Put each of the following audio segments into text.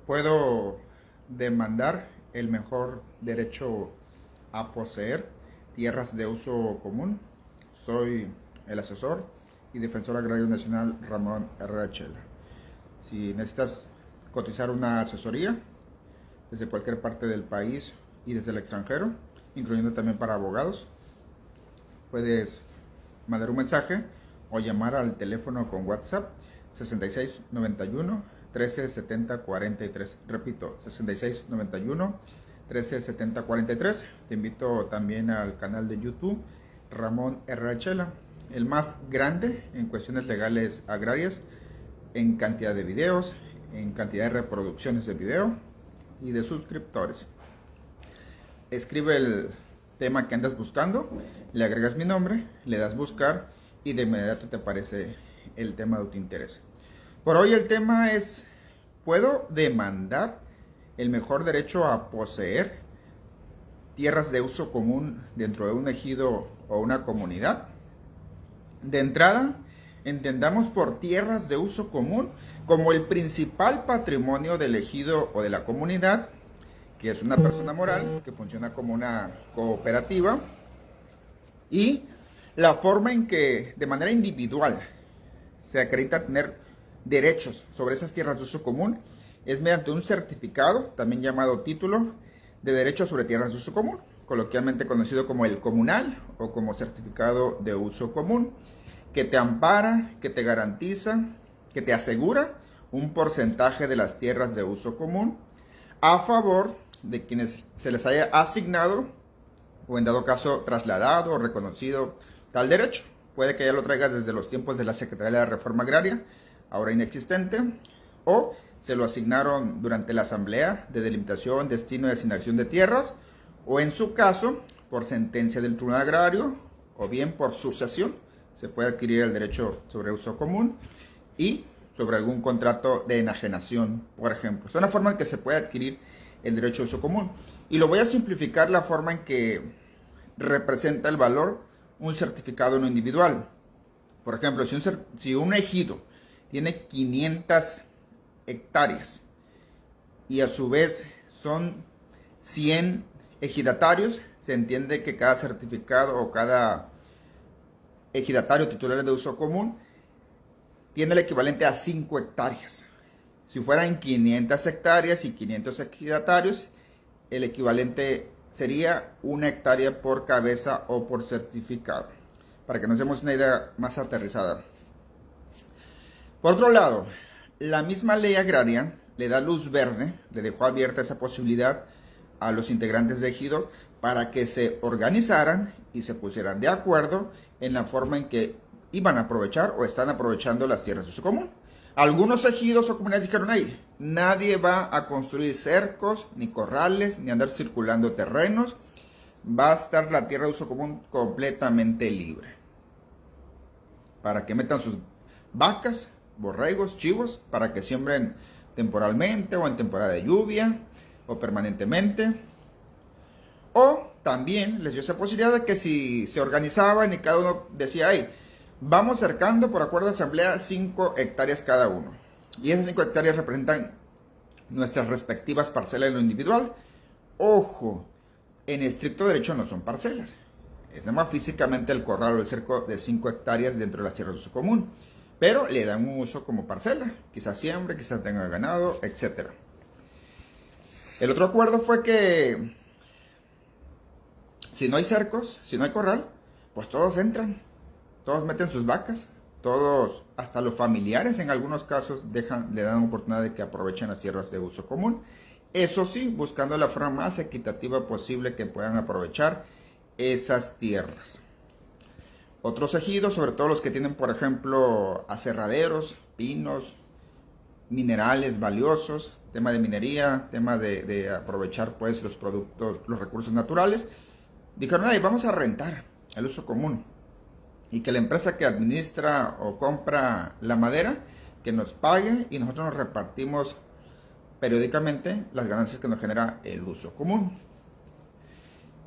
Puedo demandar el mejor derecho a poseer tierras de uso común. Soy el asesor y defensor agrario nacional Ramón Herrera Chela. Si necesitas cotizar una asesoría desde cualquier parte del país y desde el extranjero, incluyendo también para abogados, puedes mandar un mensaje o llamar al teléfono con WhatsApp 6691 13 70 43. Repito, 6691 13 70 43. Te invito también al canal de YouTube Ramón Herrera Chela, el más grande en cuestiones legales agrarias, en cantidad de videos, en cantidad de reproducciones de video y de suscriptores. Escribe el tema que andas buscando, le agregas mi nombre, le das buscar y de inmediato te aparece el tema de tu interés. Por hoy el tema es: ¿puedo demandar el mejor derecho a poseer tierras de uso común dentro de un ejido o una comunidad? De entrada, entendamos por tierras de uso común como el principal patrimonio del ejido o de la comunidad, que es una persona moral que funciona como una cooperativa, y la forma en que de manera individual se acredita tener derechos sobre esas tierras de uso común es mediante un certificado, también llamado título de derecho sobre tierras de uso común, coloquialmente conocido como el comunal o como certificado de uso común, que te ampara, que te garantiza, que te asegura un porcentaje de las tierras de uso común a favor de quienes se les haya asignado o en dado caso trasladado o reconocido tal derecho. Puede que ya lo traigas desde los tiempos de la Secretaría de la Reforma Agraria, ahora inexistente, o se lo asignaron durante la Asamblea de Delimitación, Destino y Asignación de Tierras, o en su caso, por sentencia del Tribunal Agrario, o bien por sucesión, se puede adquirir el derecho sobre uso común y sobre algún contrato de enajenación, por ejemplo. Es una forma en que se puede adquirir el derecho de uso común. Y lo voy a simplificar la forma en que representa el valor un certificado no individual. Por ejemplo, si un ejido tiene 500 hectáreas y a su vez son 100 ejidatarios, se entiende que cada certificado o cada ejidatario titular de uso común tiene el equivalente a 5 hectáreas. Si fueran 500 hectáreas y 500 ejidatarios, el equivalente sería 1 hectárea por cabeza o por certificado, para que nos demos una idea más aterrizada. Por otro lado, la misma ley agraria le da luz verde, le dejó abierta esa posibilidad a los integrantes de ejido para que se organizaran y se pusieran de acuerdo en la forma en que iban a aprovechar o están aprovechando las tierras de uso común. Algunos ejidos o comunidades dijeron: ahí, nadie va a construir cercos, ni corrales, ni andar circulando terrenos. Va a estar la tierra de uso común completamente libre, para que metan sus vacas, borregos, chivos, para que siembren temporalmente o en temporada de lluvia o permanentemente. O también les dio esa posibilidad de que si se organizaban y cada uno decía: ahí, vamos cercando por acuerdo de asamblea 5 hectáreas cada uno. Y esas 5 hectáreas representan nuestras respectivas parcelas en lo individual. Ojo, en estricto derecho no son parcelas. Es nada más físicamente el corral o el cerco de 5 hectáreas dentro de las tierras de uso común. Pero le dan un uso como parcela. Quizás siembre, quizás tenga ganado, etc. El otro acuerdo fue que si no hay cercos, si no hay corral, pues todos entran. Todos meten sus vacas, todos, hasta los familiares en algunos casos le dan oportunidad de que aprovechen las tierras de uso común. Eso sí, buscando la forma más equitativa posible que puedan aprovechar esas tierras. Otros ejidos, sobre todo los que tienen, por ejemplo, aserraderos, pinos, minerales valiosos, tema de minería, tema de aprovechar pues los productos, los recursos naturales, dijeron: hey, vamos a rentar el uso común, y que la empresa que administra o compra la madera, que nos pague y nosotros nos repartimos periódicamente las ganancias que nos genera el uso común.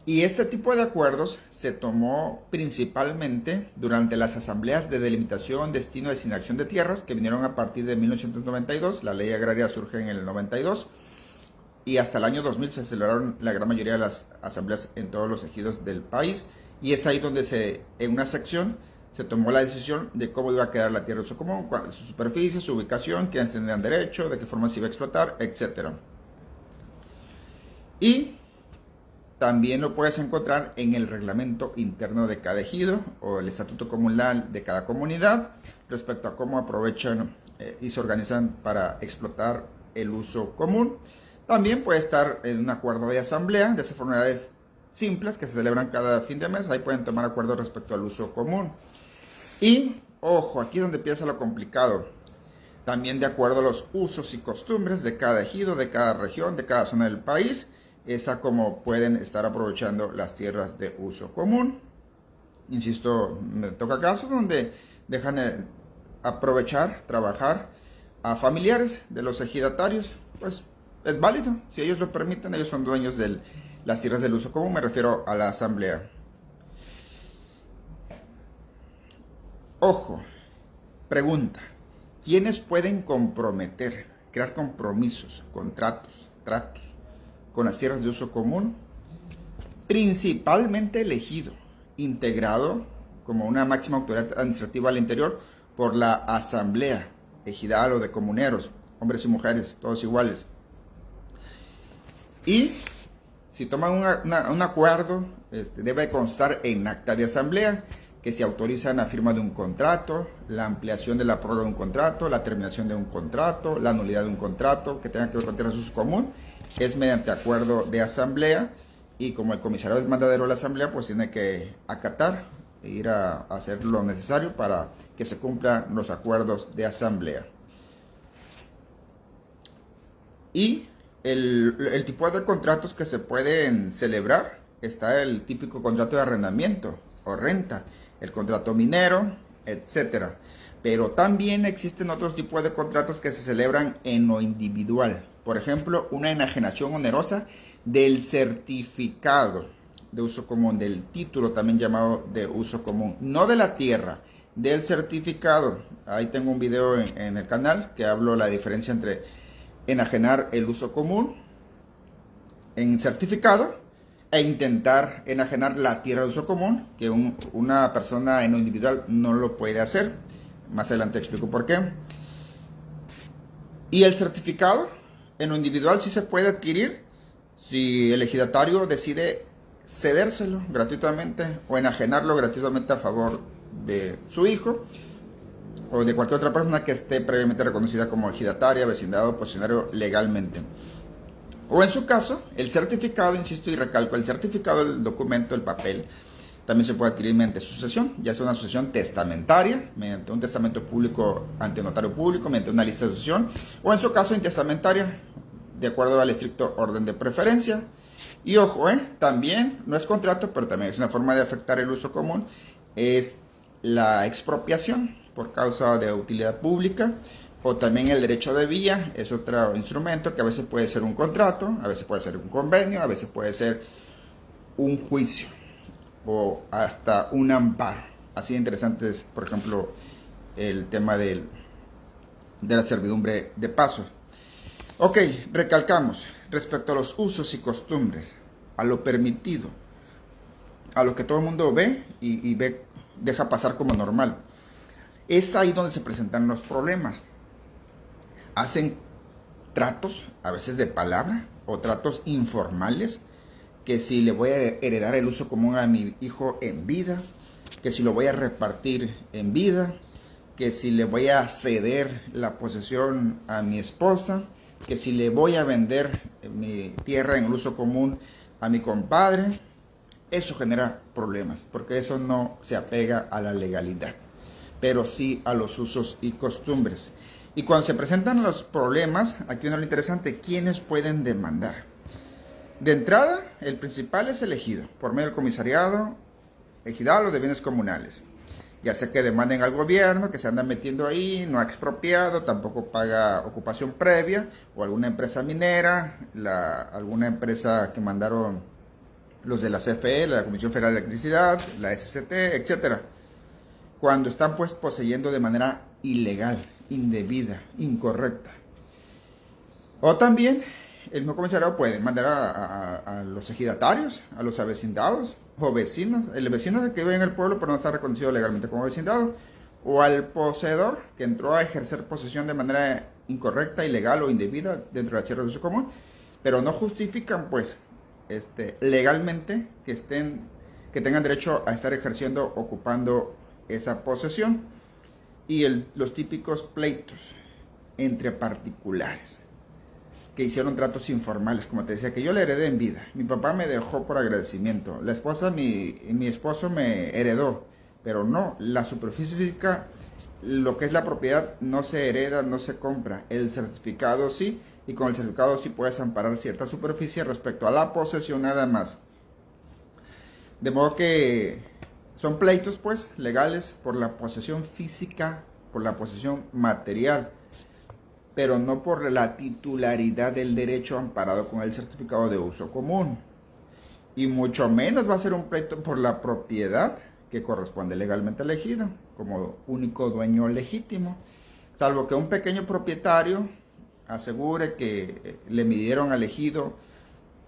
Y este tipo de acuerdos se tomó principalmente durante las asambleas de delimitación, destino y designación de tierras que vinieron a partir de 1992. La ley agraria surge en el 92 y hasta el año 2000 se celebraron la gran mayoría de las asambleas en todos los ejidos del país. Y es ahí donde en una sección se tomó la decisión de cómo iba a quedar la tierra de uso común, su superficie, su ubicación, quiénes tendrían derecho, de qué forma se iba a explotar, etc. Y también lo puedes encontrar en el reglamento interno de cada ejido o el estatuto comunal de cada comunidad respecto a cómo aprovechan y se organizan para explotar el uso común. También puede estar en un acuerdo de asamblea de esas formalidades simples que se celebran cada fin de mes. Ahí pueden tomar acuerdos respecto al uso común. Y, ojo, aquí es donde empieza lo complicado. También de acuerdo a los usos y costumbres de cada ejido, de cada región, de cada zona del país, es a cómo pueden estar aprovechando las tierras de uso común. Insisto, me toca casos donde dejan aprovechar, trabajar a familiares de los ejidatarios. Pues es válido, si ellos lo permiten, ellos son dueños de las tierras del uso común, me refiero a la asamblea. Ojo, pregunta, ¿quiénes pueden comprometer, crear compromisos, contratos, tratos con las tierras de uso común? Principalmente elegido, integrado como una máxima autoridad administrativa al interior por la asamblea ejidal o de comuneros, hombres y mujeres, todos iguales. Y si toman un acuerdo, debe constar en acta de asamblea que se autorizan la firma de un contrato, la ampliación de la prórroga de un contrato, la terminación de un contrato, la nulidad de un contrato que tenga que ver con tierras de uso común, es mediante acuerdo de asamblea, y como el comisario es mandadero de la asamblea, pues tiene que acatar e ir a hacer lo necesario para que se cumplan los acuerdos de asamblea. Y el tipo de contratos que se pueden celebrar, está el típico contrato de arrendamiento o renta, el contrato minero, etcétera. Pero también existen otros tipos de contratos que se celebran en lo individual. Por ejemplo, una enajenación onerosa del certificado de uso común, del título también llamado de uso común, no de la tierra, del certificado. Ahí tengo un video en el canal que hablo la diferencia entre enajenar el uso común en certificado e intentar enajenar la tierra de uso común, que una persona en lo individual no lo puede hacer. Más adelante explico por qué. Y el certificado en lo individual sí se puede adquirir si el ejidatario decide cedérselo gratuitamente o enajenarlo gratuitamente a favor de su hijo o de cualquier otra persona que esté previamente reconocida como ejidataria, vecindad o posicionario legalmente. O en su caso, el certificado, insisto y recalco, el certificado, el documento, el papel, también se puede adquirir mediante sucesión, ya sea una sucesión testamentaria, mediante un testamento público ante notario público, mediante una lista de sucesión, o en su caso intestamentaria, de acuerdo al estricto orden de preferencia. Y ojo, también no es contrato, pero también es una forma de afectar el uso común, es la expropiación por causa de utilidad pública, o también el derecho de vía, es otro instrumento que a veces puede ser un contrato, a veces puede ser un convenio, a veces puede ser un juicio o hasta un amparo. Así de interesante es, por ejemplo, el tema de la servidumbre de paso. Ok, recalcamos respecto a los usos y costumbres, a lo permitido, a lo que todo el mundo ve y deja pasar como normal. Es ahí donde se presentan los problemas. Hacen tratos, a veces de palabra, o tratos informales, que si le voy a heredar el uso común a mi hijo en vida, que si lo voy a repartir en vida, que si le voy a ceder la posesión a mi esposa, que si le voy a vender mi tierra en el uso común a mi compadre. Eso genera problemas, porque eso no se apega a la legalidad, pero sí a los usos y costumbres. Y cuando se presentan los problemas, aquí viene lo interesante: ¿quiénes pueden demandar? De entrada, el principal es el ejido, por medio del comisariado ejidal o de bienes comunales. Ya sea que demanden al gobierno, que se andan metiendo ahí, no ha expropiado, tampoco paga ocupación previa, o alguna empresa minera, alguna empresa que mandaron los de la CFE, la Comisión Federal de Electricidad, la SCT, etcétera, cuando están pues poseyendo de manera ilegal, indebida, incorrecta. O también el mismo comisariado puede mandar a los ejidatarios, a los avecindados o vecinos. El vecino es el que vive en el pueblo pero no está reconocido legalmente como vecindado. O al poseedor que entró a ejercer posesión de manera incorrecta, ilegal o indebida dentro de la tierra de uso común, pero no justifican pues legalmente que tengan derecho a estar ejerciendo, ocupando esa posesión. Y los típicos pleitos entre particulares que hicieron tratos informales, como te decía, que yo le heredé en vida. Mi papá me dejó por agradecimiento. La esposa, mi esposo me heredó. Pero no, la superficie física, lo que es la propiedad, no se hereda, no se compra. El certificado sí, y con el certificado sí puedes amparar cierta superficie respecto a la posesión nada más. De modo que son pleitos, pues, legales por la posesión física, por la posesión material, pero no por la titularidad del derecho amparado con el certificado de uso común. Y mucho menos va a ser un pleito por la propiedad que corresponde legalmente al ejido, como único dueño legítimo, salvo que un pequeño propietario asegure que le midieron al ejido,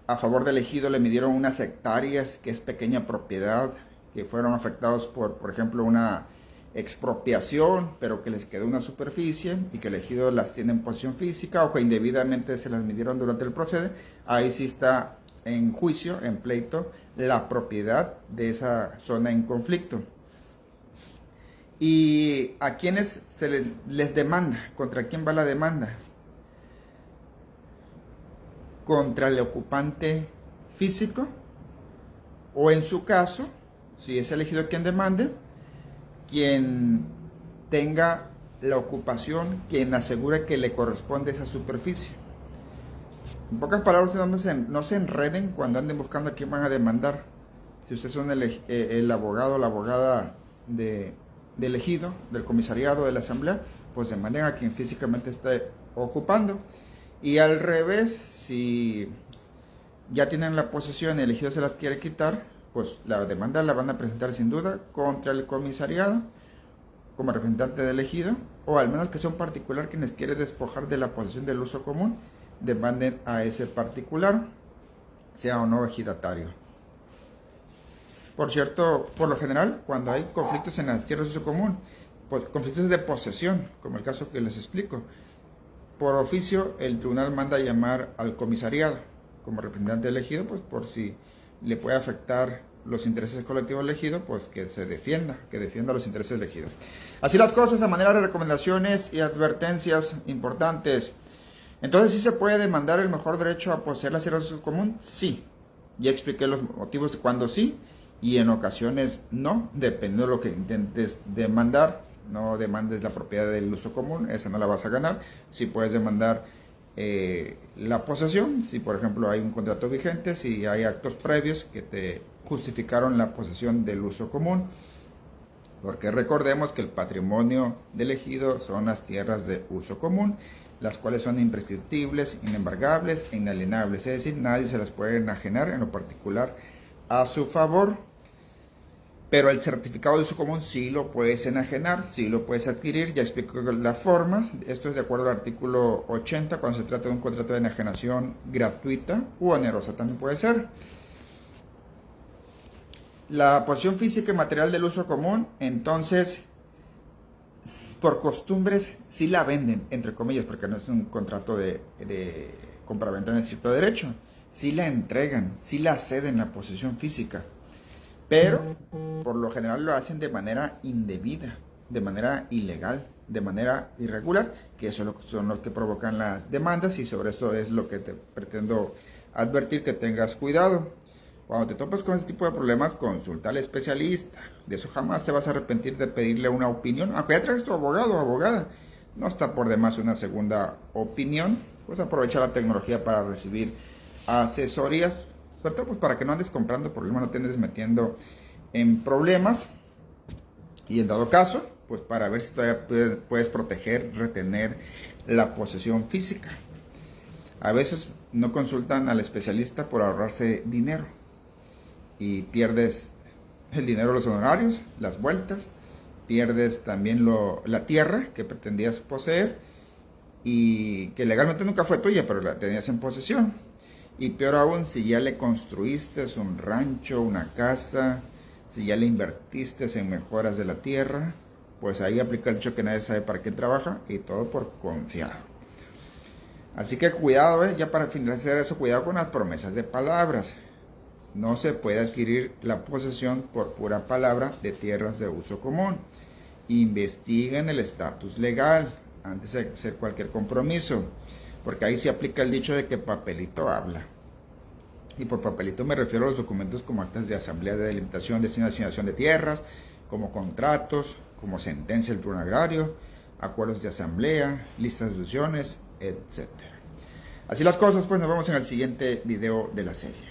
a favor del ejido le midieron unas hectáreas, que es pequeña propiedad, que fueron afectados por ejemplo, una expropiación, pero que les quedó una superficie y que el ejido las tiene en posesión física o que indebidamente se las midieron durante el procede. Ahí sí está en juicio, en pleito, la propiedad de esa zona en conflicto. ¿Y a quiénes les demanda? ¿Contra quién va la demanda? Contra el ocupante físico, o en su caso, si es elegido quien demande, quien tenga la ocupación, quien asegure que le corresponde esa superficie. En pocas palabras, no se enreden cuando anden buscando a quién van a demandar. Si ustedes son el abogado o la abogada del ejido, del comisariado, de la asamblea, pues demanden a quien físicamente esté ocupando. Y al revés, si ya tienen la posesión y el ejido se las quiere quitar, pues la demanda la van a presentar sin duda contra el comisariado como representante del ejido, o al menos que sea un particular quien les quiere despojar de la posesión del uso común, demanden a ese particular, sea o no ejidatario. Por cierto, por lo general, cuando hay conflictos en las tierras de uso común, pues conflictos de posesión, como el caso que les explico, por oficio el tribunal manda a llamar al comisariado como representante del ejido, pues por si le puede afectar los intereses colectivos del ejido, pues que se defienda, que defienda los intereses del ejido. Así las cosas, a manera de recomendaciones y advertencias importantes. Entonces, ¿sí se puede demandar el mejor derecho a poseer las tierras de uso común? Sí. Ya expliqué los motivos de cuando sí y en ocasiones no, dependiendo de lo que intentes demandar. No demandes la propiedad del uso común, esa no la vas a ganar. Sí puedes demandar la posesión, si por ejemplo hay un contrato vigente, si hay actos previos que te justificaron la posesión del uso común. Porque recordemos que el patrimonio del ejido son las tierras de uso común, las cuales son imprescriptibles, inembargables e inalienables, es decir, nadie se las puede enajenar en lo particular a su favor. Pero el certificado de uso común sí lo puedes enajenar, sí lo puedes adquirir, ya explico las formas. Esto es de acuerdo al artículo 80, cuando se trata de un contrato de enajenación gratuita u onerosa también puede ser. La posesión física y material del uso común, entonces, por costumbres, sí la venden, entre comillas, porque no es un contrato de compraventa en cierto derecho. Sí la entregan, sí la ceden la posesión física. Pero, por lo general lo hacen de manera indebida, de manera ilegal, de manera irregular, que eso son los que provocan las demandas, y sobre eso es lo que te pretendo advertir, que tengas cuidado. Cuando te topas con este tipo de problemas, consulta al especialista. De eso jamás te vas a arrepentir de pedirle una opinión. Aunque ya traes tu abogado o abogada, no está por demás una segunda opinión. Pues aprovecha la tecnología para recibir asesorías, sobre todo pues para que no andes comprando problemas, no te andes metiendo en problemas. Y en dado caso, pues para ver si todavía puedes proteger, retener la posesión física. A veces no consultan al especialista por ahorrarse dinero. y pierdes el dinero de los honorarios, las vueltas, pierdes también la tierra que pretendías poseer y que legalmente nunca fue tuya, pero la tenías en posesión. Y peor aún, si ya le construiste un rancho, una casa, si ya le invertiste en mejoras de la tierra, pues ahí aplica el dicho que nadie sabe para qué trabaja y todo por confiar. Así que cuidado, ya para finalizar eso, cuidado con las promesas de palabras. No se puede adquirir la posesión por pura palabra de tierras de uso común. Investiguen el estatus legal antes de hacer cualquier compromiso, porque ahí se aplica el dicho de que papelito habla. Y por papelito me refiero a los documentos como actas de asamblea de delimitación, destino de asignación de tierras, como contratos, como sentencia del tribunal agrario, acuerdos de asamblea, listas de sucesiones, etc. Así las cosas, pues nos vemos en el siguiente video de la serie.